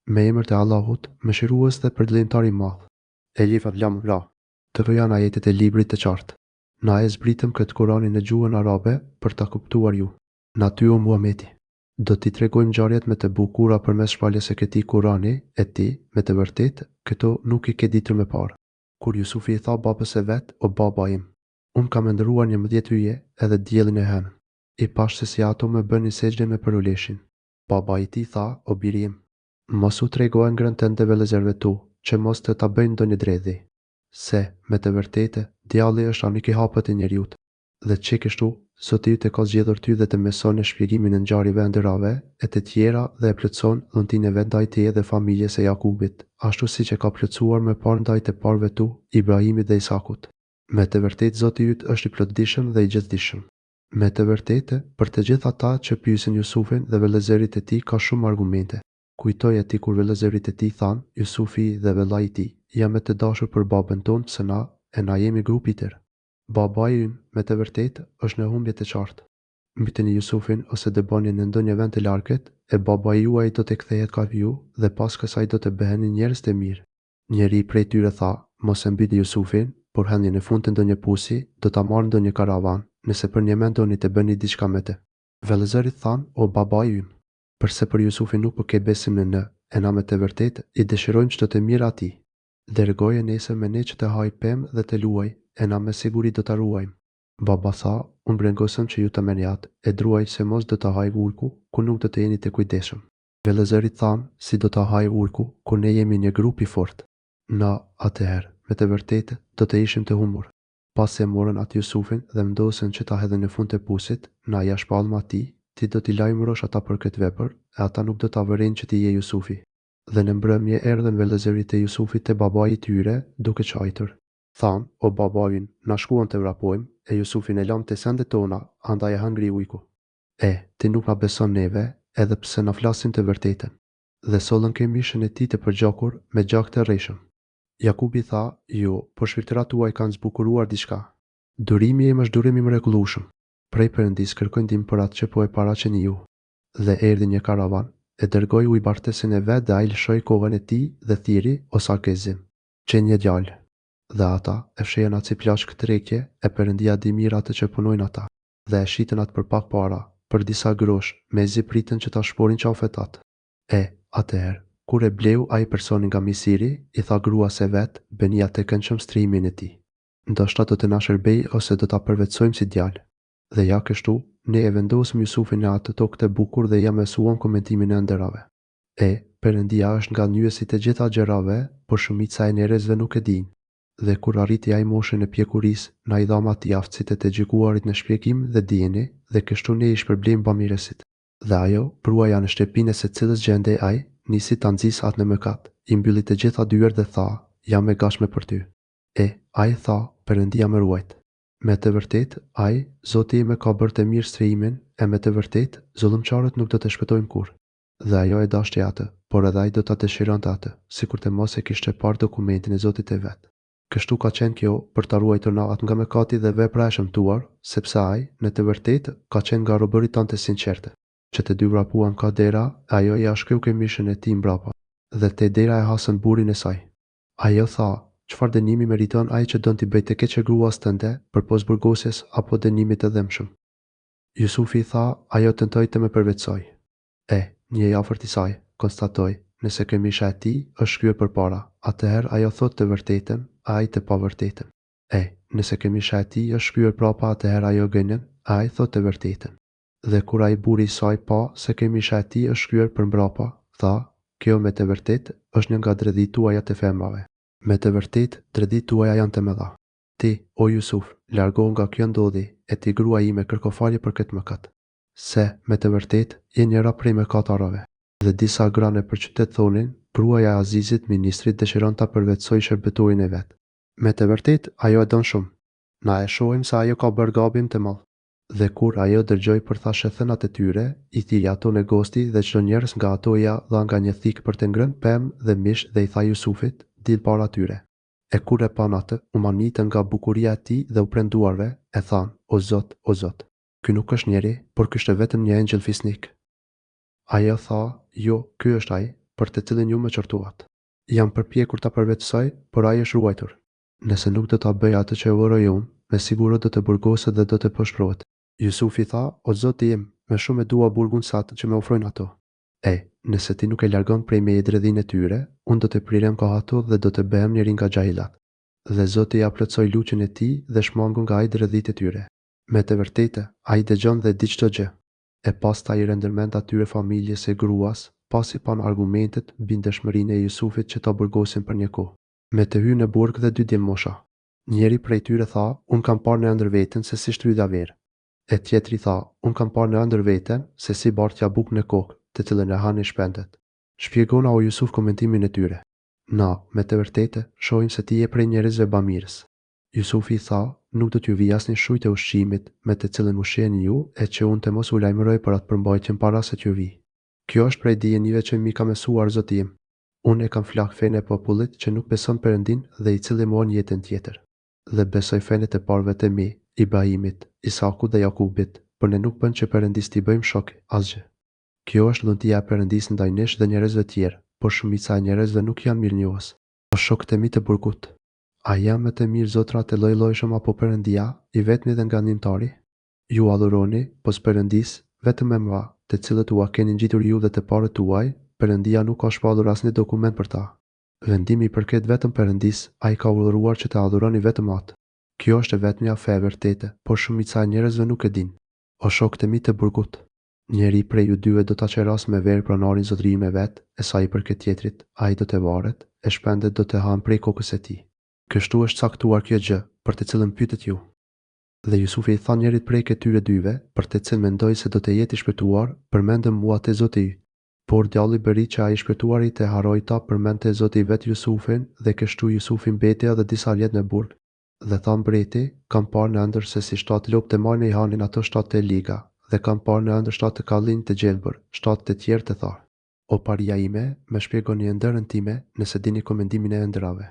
Me emër të Allahut, mëshirues dhe përdlimtar i madh. Elif Lam Ra. Këto janë ajetet e librit të qartë. Na e zbritëm këtë Kur'anin në gjuhën arabe për ta kuptuar ju. Na ty o Muhameti. Do t'i tregojmë ngjarjet me të bukura përmes shpalljes së këtij Kur'ani, e ti, me të vërtetë, këto nuk i ke ditur më parë. Kur Jusufi i tha babës së vet, o baba im, unë kam ndëruar 11 yje edhe diellin e hënë. I pash se si ato më bënin sejdë me përuleshin. Baba i tij tha, o biri im, mos u tregoa ngrën tënde vëllezërve tu, që mos të ta bëjnë ndonjë dredhi. Se, me të vërtetë, djalli është anik i hapët e njeriut. Dhe që kështu, Zoti ju të ka zgjedhur ty dhe të mëson në shpjegimin e ngjarjeve ndërave e të tjera dhe e plotson dhuntin e vet ndaj teje dhe familjes së Jakubit, ashtu siç e ka plotsuar më parë ndaj të parëve tu, Ibrahimit dhe Isakut. Me të vërtetë Zoti yt është i plotdijshëm dhe i gjithdijshëm. Me të vërtetë, për të gjithë ata që pyesin Jusufin dhe vëllezërit e tij ka shumë argumente. Kujtoj atij kur vëllezërit e tij thanë, Jusufi dhe vëllai i tij, jam më të dashur për babën tonë se na jemi grup i tërë. Babai ynë, me të vërtetë, është në humbje të qartë. Mbyteni Jusufin ose dëboni në ndonjë vend të largët, e babai juaj do të kthehet ka ju dhe pas kësaj do të bëheni njerëz të mirë. Njëri prej tyre tha, mos e mbytni Jusufin, por hani në fund të ndonjë pusi, do ta marrë ndonjë karavan, nëse për një mendoni të bëni diçka me të. Vëllezërit thanë, o babai ynë, përse për Jusufin nuk po ke besim në, e na me të vërtetë i dëshirojmë çdo të mirë atij. Dërgoje nesër me ne që të haj pemë dhe të luaj, e na me siguri do ta ruajmë. Baba tha, unë brengosëm që ju të menjat, e druaj se mos do të haj urku, ku nuk do të jeni të kujdeshëm. Vëllezërit thanë, si do të haj urku, ku ne jemi një grup i fort. Na, atëherë, me të vërtetë, do të ishim të humbur. Pas se morën atë Jusufin dhe mendosën që ta hedhin në fund të pusit, na ja shpallëm atij, ti do t'i lajmërosh ata për këtë vepër, e ata nuk do ta vërin që ti je Jusufi. Dhe në mbrëmje erdhën vëllezërit e Jusufit te babai i tyre, duke qajtur. Thanë, o babajin, na shkuan të vrapojmë, e Jusufin e lam të sendet tona, andaj e hëngri ujku. Ti nuk na beson neve, edhe pse na flasin të vërtetën. Dhe sollën ke mishën e tij të përgjakur me gjak të rreshëm. Jakubi tha, jo, por shpirtërat tuaj kanë zbukuruar diçka. Durimi im është durim i mrekullueshëm. Prej Perëndis kërkoj ndihmë për atë që po e paraqeni ju. Dhe erdhi një karavan, e dërgoi ujbartesin e vet dhe ai lëshoi kovën e tij dhe thiri ose arkezim. Që një djalë. Dhe ata e fshehën atë si plaçk trekje, e Perëndia di mirë atë që punojnë ata, dhe e shitën atë për pak para, për disa grosh, mezi pritën që ta shporin qafet atë. Atëherë, kur e bleu ai personi nga misiri, i tha gruas së vet, bëni atë këndshëm strimin e tij. Ndoshta do të na shërbej ose do ta përvetsojmë si djalë. Dhe ja kështu, ne e vendosëm Jusufin në atë tokë të bukur dhe ja mësuam komentimin e ëndërrave. Perëndia është nga nyësit e gjitha gjërave, por shumica e njerëzve nuk e dinë. Dhe kur arriti ai moshën e pjekurisë, na i dham atij aftësitë të gjykuarit në shpjegim dhe dijeni, dhe kështu ne i shpërblejmë bamirësit. Dhe ajo, pruaja në shtëpinë e secilës që ndej ai, nisi ta nxisë atë në mëkat, i mbylli të gjitha dyert dhe tha, jam e gatshme për ty. Ai tha, Perëndia më ruajt. Me të vërtetë, ai, Zoti im e ka bërë të mirë strimin, e me të vërtetë, zullumçarët nuk do të shpëtojnë kurrë. Dhe ajo e dashti atë, por edhe ai do ta dëshironte atë, sikur të mos e kishte parë dokumentin e Zotit të vet. Kështu ka qenë kjo për ta ruajtur na atë nga mëkati dhe vepra e shëmtuar, sepse ai, në të vërtetë, ka qenë nga robërit tanë të sinqertë. Që të dy vrapuan ka dera, ajo ja shkreu këmishën e tij mbrapa, dhe te dera e hasën burrin e saj. Ajo tha, çfarë dënimi meriton ai që don t'i bëj të keq gruas tënde përpos burgosjes apo dënimit të dëmshëm? Jusufi tha, ajo tentoi të më përvetsoj. Një i afërt i saj, konstatoi, nëse këmisha e tij është shkryer përpara, atëherë ajo thot të vërtetën, ai të pavërtetën. Nëse këmisha e tij është shkryer prapa, atëherë ajo gënjen, ai thot të vërtetën. Dhe kur ai burri i saj pa se këmisha e tij është shkryer përmbrapa, tha, kjo me të vërtetë është një nga dredhit tuaja të femrave. Me të vërtetë, dredhit tuaja janë të mëdha. Ti, o Jusuf, largohu nga kjo ndodhi, e ti grua ime kërko falje për këtë mëkat. Se, me të vërtetë, je njëra prej mëkatarave. Dhe disa grane për qytet thonin, gruaja e Azizit ministrit dëshiron ta përvetsoj shërbëtorin e vet. Me të vërtetë, ajo e don shumë. Na e shohim se ajo ka bërë gabim të madh. Dhe kur ajo dëgjoi për thënat e tyre, i thiri ato në gosti dhe çdo njerëz nga ato ja dha nga një thik për të ngrënë pemë dhe mish dhe i tha Jusufit, dil para tyre. Kur e pan atë, u manitën nga bukuria e tij dhe u prenduarve, e than, o Zot, ky nuk është njeri, por ky është vetëm një engjëll fisnik. Ajo tha, jo, ky është ai, për të cilin ju më qortuat. Jam përpjekur ta përvetësoj, por ai është ruajtur. Nëse nuk do ta bëj atë që uroj unë, me siguri do të burgoset dhe do të pështrohet. Jusufi tha, o zoti im, me shumë e dua burgun sa atë që më ofrojnë ato. Nëse ti nuk e largon prej me dredhin e tyre, unë do të prirem ka ato dhe do të bëhem njëri nga xhahilat. Dhe Zoti ja plotësoi luçin e tij dhe shmangun nga ai dredhit e tyre. Me të vërtetë, ai dëgjon dhe di çdo gjë. E pastaj i rendërmend atyre familjes e gruas, pasi pan argumentet mbi dëshmërinë e Jusufit që ta burgosin për një kohë. Me të hyrë në burg dhe 2 djemosha. Njëri prej tyre tha, unë kam parë në ëndër veten se si shtrydha verë. E tjetri tha, unë kam parë në ëndër veten se si bartja buk në kokë, të cilën e hani shpendet. Shpjegona o Jusuf komentimin e tyre. Na, me të vërtetë, shohim se ti je prej njerëzve bamirës. Jusufi tha, nuk do t'ju vi asnjë shujt e ushqimit me të cilën ushqeni ju e që unë të mos u lajmëroj për atë përmbajtjen para se t'ju vi. Kjo është prej dijenive që mi ka mësuar Zoti im. Unë e kam flak fenë e popullit që nuk beson Perëndin dhe i cili mohon jetën tjetër. Dhe besoj fenet e parëve të mi, Ibrahimit, Isakut dhe Jakubit, por ne nuk bën që Perëndis t'i bëjmë shok asgjë. Kjo është dhuntia e Perëndis ndaj nesh dhe njerëzve tjerë, por shumica e njerëzve nuk janë mirënjohës. O shokët e mi të burgut, a janë më të mirë zotrat e lloj-llojshëm apo Perëndia, i vetmi dhe ngandimtari? Ju adhuroni, pos Perëndis, vetëm me mra, të cilët ua keni ngjitur ju dhe të parët tuaj, Perëndia nuk ka shpallur asnjë dokument për ta. Vendimi i përket vetëm Perëndis, ai ka urdhëruar që të adhuroni vetëm atë. Kjo është e vetmja fe e vërtetë, por shumica e njerëzve nuk e din. O shokët e mi të burgut, njeri prej ju dyve do ta qeras me verë pronarin zotërinë me vet, e sa i përket tjetrit, ai do të varet, e shpendet do të hanë prej kokës e tij. Kështu është caktuar kjo gjë, për të cilën pyetet ju. Dhe Jusufi i tha njerit prej këtyre dyve, për të cilën mendoi se do të jetë i shpëtuar, përmendëm mua te Zoti i. Por djalli bëri që ai i shpëtuari të harrojta përmendte Zoti i vet Jusufin, dhe kështu Jusufi mbeti edhe disa vjet në burg. Dhe tha mbreti, kam parë në ëndër se si 7 lopë të marrën i hanin ato 7 të liga, dhe kam parë në ëndër 7 të kallin të gjelbër, 7 të tjerë të tharë. O paria ime, me shpjegoni ëndërën time, nëse dini komendimin e ëndërave.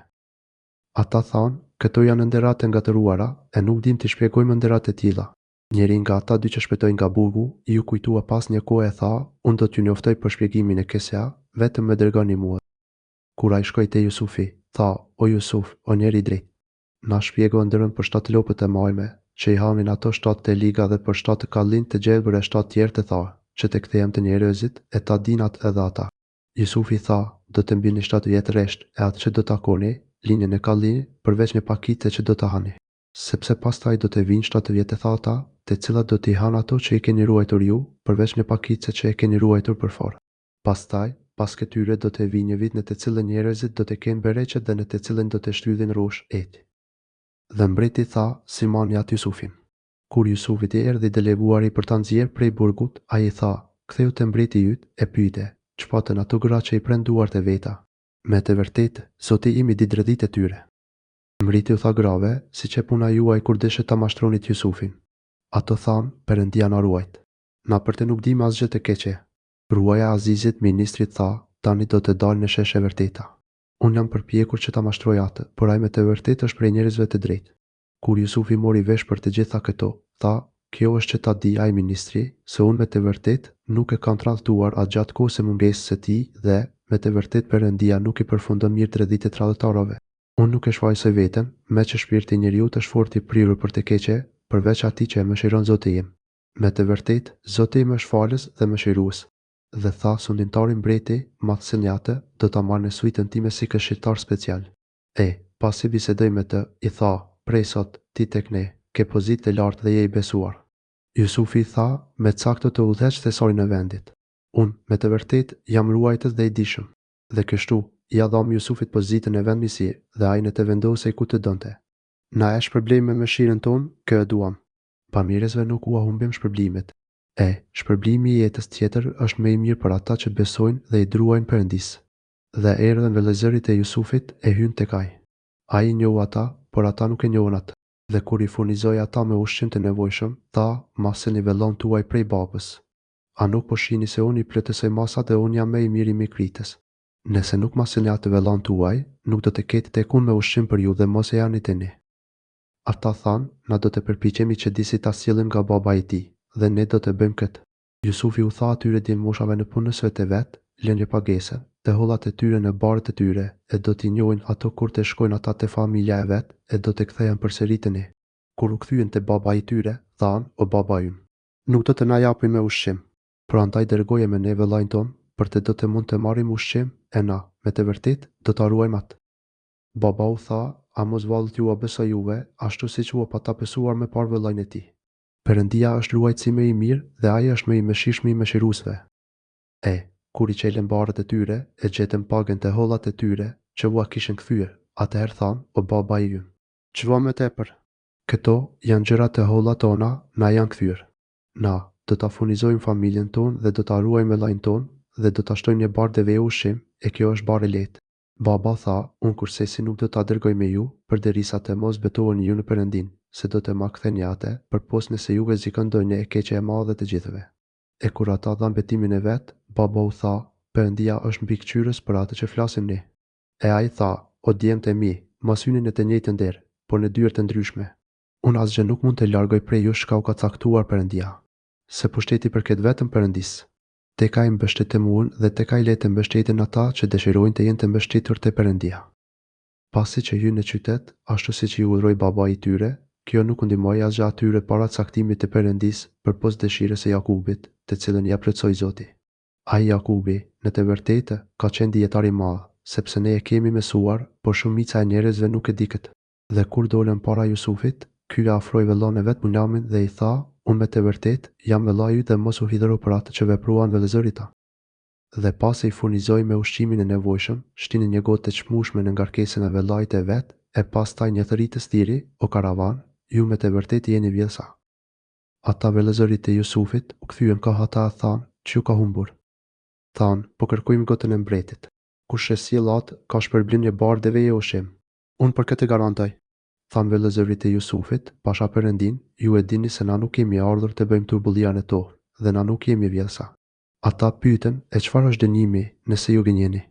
Ata thanë, këto janë ëndërat e ngatëruara, e nuk dim të shpjegojmë ëndërat e tilla. Njeri nga ata dy që shpëtoi nga burgu, ju kujtua pas një kohë e tha, unë do t'ju njoftoj për shpjegimin e kësaj, vetëm më dërgoni mua. Kur ai shkoi te Jusufi, tha, o Jusuf, o njeri i drejtë, na shpjego ëndërën për 7 lopët e majme, që i hanin ato 7 të liga dhe për 7 të kallin të gjelbër e 7 tjerë të tharë, që të kthehem të njerëzit e ta dinat edhe ata. Jusufi tha, do të mbini 7 vjet rresht e atë që do takoni, linjën e kallinit, përveç një pakite që do ta hani. Sepse pastaj do të vinë 7 vjet e thata, të cilat do t'i hanë ato që i keni ruajtur ju, përveç një pakite që e keni ruajtur për fort. Pastaj, pas këtyre do të vinë një vit në të cilën njerëzit do të kenë bereqet dhe në të cilën do të shtrydhin rrush eti. Dhe mbreti tha, Simoni atë Jusufin. Kur Jusufit i erdhi deleguari për ta nxjerrë prej burgut, ai i tha, ktheu te mbreti yt e pyete, ç'patën ato gra që i pren duart e veta. Me të vërtetë, Zoti im i di dredhit e tyre. Mbreti u tha grave, siç e puna juaj kur deshet ta mashtronit Jusufin. Ato thanë, Perëndia na ruajt. Na për të nuk dim asgjë të keqe. Gruaja e Azizit, ministrit tha, tani do të dalë në shesh e vërteta. Unë jam përpjekur që ta mashtroj atë, por ai me të vërtetë është prej njerëzve të drejtë. Kur Jusufi mori vesh për të gjitha këto, tha, kjo është që ta di ai ministri, se unë me të vërtetë nuk e kam tradhtuar atë gjatë kohës së mungesës së tij dhe me të vërtetë Perëndia nuk i përfundon mirë tredhitë e tradhtarëve. Unë nuk e shfaqsoj veten, me që shpirti i njeriu është fort i prirur për të keqe, përveç atij që e mëshiron Zoti im. Me të vërtetë, Zoti im është falës dhe mëshirues. Dhe tha sundimtari mbreti, Matsenjate, do ta marrë në suitën time si këshilltar special. Pasi bisedoj me të, i tha, prej sot, ti tek ne, ke pozitë të lartë dhe je i besuar. Jusufi i tha, me cakto të udhëheq thesarin në vendit. Unë, me të vërtetë, jam ruajtës dhe i dishëm. Dhe kështu, i dham Jusufit pozitën e vendmisie dhe ai në të vendosej ku të donte. Na e shpërblejmë me mëshirën tonë, kë e duam. Pamirësve nuk ua humbim shpërblimet. Shpërblimi i jetës tjetër është më i mirë për ata që besojnë dhe i druajnë Perëndis. Dhe erdhën vëllezërit e Jusufit e hyn tek ai. Ai i njohu ata, por ata nuk e njohën atë. Dhe kur i furnizoi ata me ushqim të nevojshëm, tha, maseni vellon tuaj prej babës. A nuk po shihni se unë i plotësoj masat dhe unë jam më i miri i mikritës. Nëse nuk maseni atë vellon tuaj, nuk do të ketë tek unë me ushqim për ju dhe mos e jani tani. Ata thanë, na do të përpiqemi që disi ta sjellim nga baba i tij, dhe ne do të bëjmë këtë. Jusufi u tha atyre djemoshave në punësve të vet, lënje pagese, të hollat e tyre në barët e tyre, e do t'i njohin ato kur të shkojnë ata te familja e vet, e do të kthehen përsëri te ne. Kur u kthyen te baba i tyre, thanë, o baba ymë, nuk do të na japin me ushqim, prandaj dërgoje me neve vllain ton, për të do të mund të marrim ushqim, e na, me të vërtet, do ta ruajmë atë. Baba u tha, a mos vallët ju a besoj juve, ashtu siç u pa ta besuar me parë vëllain e tij. Perëndia është luajtësi më i mirë dhe ai është më i mëshirshëm i mëshiruesve. Kur i qelën barët e tyre, e gjetën pagën të hollat e tyre, që ua kishin kthyer, atëherë thanë, o baba i ymë, ç'vo më tepër? Këto janë gjërat e hollat tona, na janë kthyer. Na, do ta furnizojmë familjen tonë dhe do ta ruajmë vllain tonë dhe do ta shtojmë një barë deve ushqim, e kjo është barë e lehtë. Baba tha, unë kursesi nuk do ta dërgoj me ju, përderisa të mos betoheni ju në Perëndin, se do të ma ktheni atë, përpos nëse juve zikon ndonjë e keqe e madhe të gjithëve. E kur ata dhanë betimin e vet, baba u tha, Perëndia është mbi kqyrës për atë që flasim ne. E ai tha, o djemtë e mi, mos hyni në të njëjtën derë, por në dyert të ndryshme. Unë asgjë nuk mund të largoj prej jush çka u ka caktuar Perëndia, se pushteti përket vetëm Perëndisë. Tek ai mbështetem unë dhe tek ai le të mbështeten ata që dëshirojnë të jenë të mbështetur te Perëndia. Pasi që hyn në qytet, ashtu siç i urdhëroi baba i tyre, kjo nuk u ndihmoi asgjë atyre para caktimit të Perëndisë përpos dëshirës së Jakubit, të cilën ja plotësoi Zoti. Ai Jakubi, në të vërtetë, ka qenë dijetar i madh, sepse ne e kemi mësuar, por shumica e njerëzve nuk e di këtë. Dhe kur dolën para Jusufit, ky afroi vëllain e vet Bunjamin dhe i tha, unë me të vërtetë jam vëllai yt dhe mos u hidhuro për atë që vepruan vëllezërita. Dhe pasi i furnizoi me ushqimin e nevojshëm, shtini një gotë të çmueshme në ngarkesën e vëllait e vet, e pastaj një thëri të stiri, o karavan, ju me të vërtetë jeni vjellsa. Ata vëllezërit e Jusufit u kthyen ka ata thanë, ç'ju ka humbur? Thanë, po kërkojmë gotën e mbretit. Kush e sjell atë, ka shpërblim një barë deve ushqim. Unë për këtë garantoj. Thanë vëllezërit e Jusufit, pasha Perëndin, ju e dini se na nuk kemi ardhur të bëjmë turbullia në to, dhe na nuk jemi vjellsa. Ata pyetën, e çfarë është dënimi nëse ju gënjeni?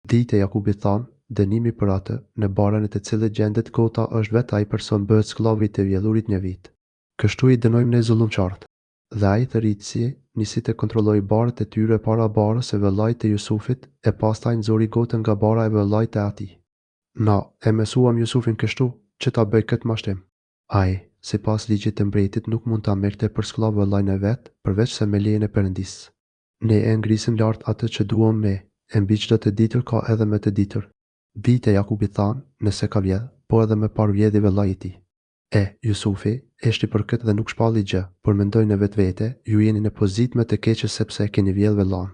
Dijtë e Jakubit thanë, dënimi për atë, në barën e të cilët gjendet kota është vetë ai person bëhet skllav i të vjellurit një vit. Kështu i dënojmë ne zullumçart. Dhe ai thërritësi nisi të kontrolloi barët e tyre para barës e vëllait të Jusufit, e pastaj nxori gotën nga bara e vëllait të atij. Na, e mësuam Jusufin kështu, që ta bëj këtë mashtim. Ai, sipas ligjit të mbretit, nuk mund ta merrte për skllav vëllain e vet, përveç se me lejen e Perëndisë. Ne e ngrisim lart atë që duam ne, e mbi çdo të ditër ka edhe me të ditër. Bijtë e Jakubit thanë, nëse ka vjedh, po edhe me par vjedhi vëllai i tij. Jusufi eshti për këtë dhe nuk shpalli gjë, por mendoi në vetvete, ju jeni në pozitë më të keqe sepse e keni vjedh vëllain.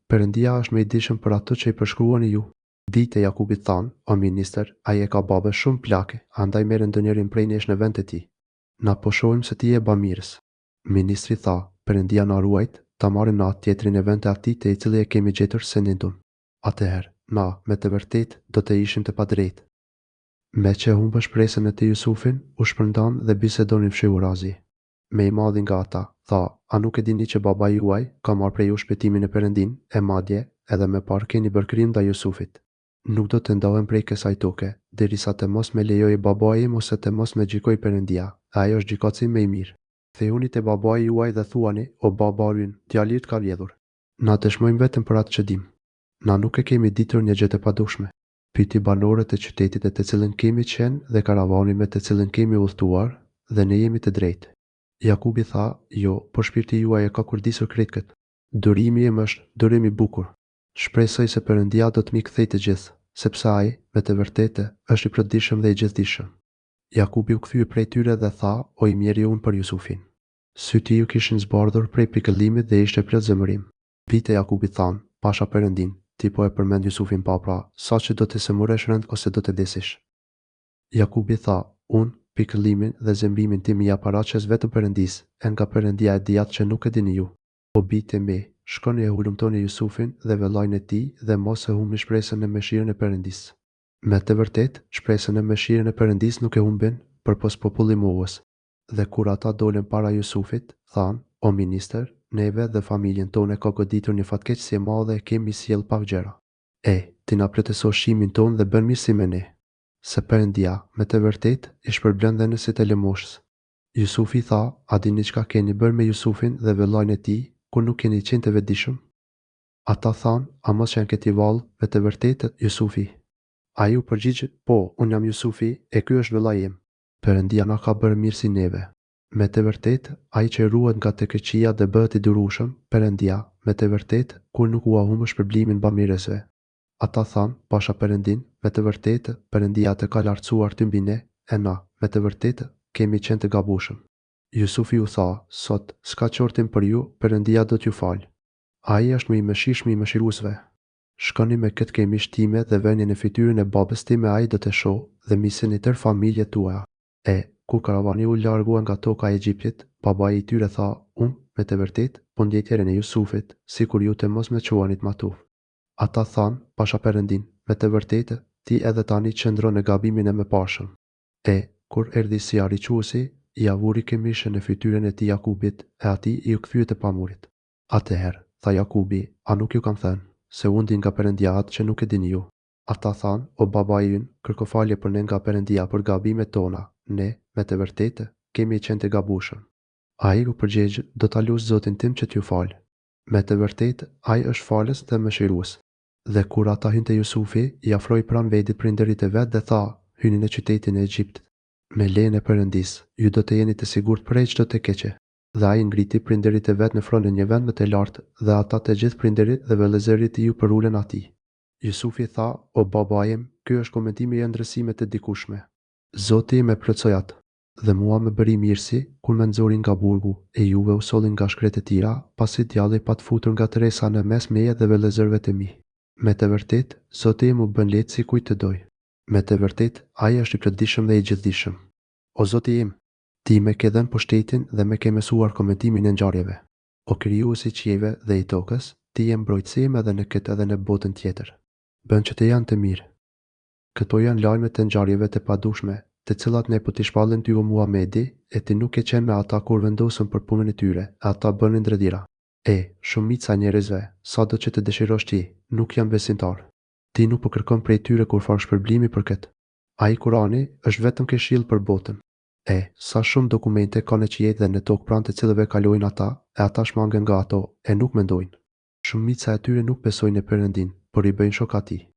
Perëndia është më i dijshëm për atë që i përshkruani ju. Bijtë e Jakubit thanë, o ministër, ai e ka babë shumë plake, andaj merr ndonjërin prej nesh në vend të tij. Na po shohim se ti je bamirës. Ministri tha, Perëndia na ruajt, ta marrim në atë tjetrin në vend të atij të i cili e kemi gjetur se nindun. Atëherë, na, me të vërtetë, do të ishim të padrejtë. Me që humbë shpresën e të Jusufin, u shpërndan dhe bisedonin fshehurazi. Me i madhi nga ata, tha, a nuk e dini që baba juaj ka marrë prej ju shpëtimin e Perëndin, e madje, edhe me parë keni bërë krim ndaj Jusufit. Nuk do të ndahem prej kësaj toke, derisa të mos me lejoj babai im ose të mos me gjykoj Perëndia, e ai është gjykatësi më i mirë. Thehuni te babai juaj dhe thuani, o baba ynë, djali yt ka vjedhur. Na dëshmojmë vetëm për atë që dim. Na nuk e kemi ditur një gjë të padushme. Pyeti banorët e qytetit e të cilën kemi qenë dhe karavanin me të cilën kemi udhëtuar, dhe ne jemi të drejtë. Jakubi tha, jo, por shpirti juaj e ka kurdisur krejt këtë. Durimi im është durim i bukur. Shpresoj se Perëndia do të mi kthejë të gjithë, sepse ai, me të vërtetë, është i plotëdijshëm dhe i gjithdijshëm. Jakubi u kthye prej tyre dhe tha, o i mjeri unë për Jusufin. Syti ju kishin zbardhur prej pikëllimit dhe ishte plot zemërim. Bijtë e Jakubit thanë, pasha Perëndin, ti po e përmend Jusufin pa pra, sa që do të sëmuresh rënd ose do të desish. Jakubi tha, unë, pikëllimin dhe zemrimin tim i aparaqes vetëm Perëndisë, e nga Perëndia e di atë që nuk e dini ju. O bijtë e mi, shkoni e hulumtoni Jusufin dhe vëllain e tij dhe mos e humbni shpresën në mëshirën e Perëndisë. Me të vërtetë, shpresën në mëshirën e Perëndisë nuk e humbin përpos populli mohues. Dhe kur ata dolën para Jusufit, thanë, o ministër, neve dhe familjen tonë ka goditur një fatkeqësi e madhe e kemi sjell pak gjëra. Ti na plotëso shimin tonë dhe bën mirësi me ne. Se Perëndia, me të vërtetë, i shpërblen dhe nësit e lëmoshës. Jusufi tha, a dini çka keni bërë me Jusufin dhe vëllain e tij, kur nuk keni qenë të vetëdijshëm? Ata thanë, a mos janë këti valë, me të vërtetë Jusufi. A ju përgjigjë, po, unë jam Jusufi, e ky është vëllai im. Perëndia na ka bërë mirë si neve. Me të vërtetë, ai që ruhet nga të keqia dhe bëhet i durueshëm, Perëndia, me të vërtetë, kur nuk u humbë shpërblimin bamirësve. Ata thanë, pasha Perëndin, me të vërtetë, Perëndia të ka lartësuar ty mbi ne, e na, me të vërtetë, kemi qenë të gabueshëm. Jusufi u tha, sot, s'ka qortim për ju, Perëndia do t'ju falë. Ai është më i mëshirshëm i mëshiruesve. Shkoni me këtë ke mishtime dhe vënje në fytyrën e babës time ai do të shoh dhe misini tër familjet tuaja. Kur karavani u largua nga toka e Egjiptit, babai i tyre tha, unë, me të vërtet, po ndjekjerën e Jusufit, si kur ju të mos me quanit matuf. Ata thanë, pasha Perëndin, me të vërtetë, ti edhe tani qëndron në gabimin e mëparshëm. Kur erdhi si arriquesi, i avuri kemishën në fytyrën e tij Jakubit, e atij i u kthye të pamurit. Atëherë, tha Jakubi, a nuk ju kam thënë, se unë din nga Perëndia atë që nuk e dini ju. Ata thanë, o babai ynë, kërko falje për ne nga Perëndia për gabimet tona, ne, me të vërtetë, kemi qenë të gabueshëm. Ai u përgjigj, do ta lutë Zotin tim që t'ju falë. Me të vërtetë, ai është falës dhe mëshirues. Dhe kur ata hynë te Jusufi, i afroi pranë vedit prindërit e vet dhe tha, hyni në qytetin e Egjiptit. Me lejen e Perëndisë, ju do të jeni të sigurt prej çdo të keqe. Dhe ai ngriti prindërit e vet në fron në një vend më të lartë, dhe ata të gjithë prindërit dhe vëllezërit e ju përulen atij. Jusufi tha, o baba im, ky është komentimi i ëndrësime të dikushme. Zoti më plotësoi atë, dhe mua më bëri mirësi kur më nxori nga burgu, e juve u sollin nga shkretë e tira, pasi djalli pa të futur nga tresa në mes meje dhe vëllezërve të mi. Me të vërtetë, Zoti im u bën lehtë si kujt të doj. Me të vërtetë, ai është i plotëdijshëm dhe i gjithdijshëm. O Zoti im, ti më ke dhënë pushtetin dhe më ke mësuar komentimin e ngjarjeve. O krijuesi i qiejve dhe i tokës, ti je mbrojtësi im edhe në këtë edhe në botën tjetër. Bën që të janë të mirë. Këto janë lajmet e ngjarjeve të padushme, të cilat ne po t'i shpallin ty o Muhamedi, e ti nuk e qenë me ata kur vendosën për punën e tyre, e ata bënin ndredhira. Shumica e njerëzve, sado që të dëshirosh ti, nuk janë besimtar. Ti nuk po kërkon prej tyre kur fal shpërblimi për këtë. Ai Kurani është vetëm këshill për botën. Sa shumë dokumente ka në qiell dhe në tokë pranë të cilëve kalojnë ata, e ata shmangen nga ato, e nuk mendojnë. Shumica e tyre nuk besojnë në Perëndin, por i bëjnë shok atij.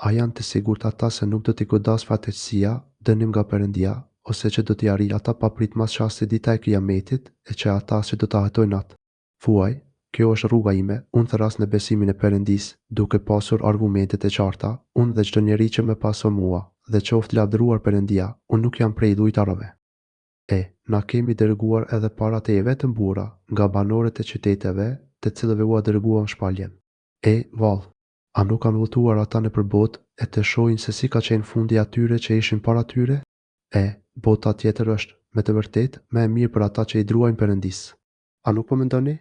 A janë të sigurt ata se nuk do t'i godas fatkeqësia, dënim nga Perëndia, ose që do t'i arrijë ata pa prit mas çasti dita e Kiametit, e që ata që do ta hetojnë atë. Thuaj, kjo është rruga ime, unë thras në besimin e Perëndisë, duke pasur argumentet e qarta, unë dhe çdo njeri që më pason mua, dhe qoftë lavdëruar Perëndia, unë nuk jam prej dhujtarëve. Na kemi dërguar edhe para te vetëm burra, nga banorët e qyteteve, të cilëve u dërguam shpaljen. Vallë, a nuk kanë vulltuar ata në përbot e të shohin se si ka qenë fundi atyre që ishin para tyre? Bota tjetër është, me të vërtetë, më e mirë për ata që i druajnë Perëndisë. A nuk po mendoni?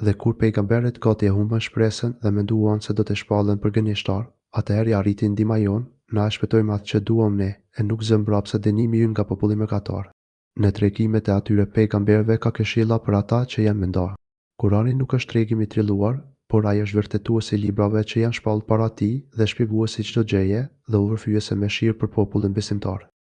Dhe kur pejgamberët gati e humbën shpresën dhe menduan se do të shpallen për gënjeshtar, atëherë ja arriti ndihma jon, na e shpëtojmë atë që duam ne, e nuk zëm mbrapstë dënimi ynë nga populli mëkatar. Në tregimet e atyre pejgamberëve ka këshilla për ata që janë mendar. Kurani nuk është tregim i trilluar, por ai është vërtetuesi i librave që janë shpallur para tij dhe shpjeguesi çdo gjëje dhe udhërfyese me shirë për popullin besimtar.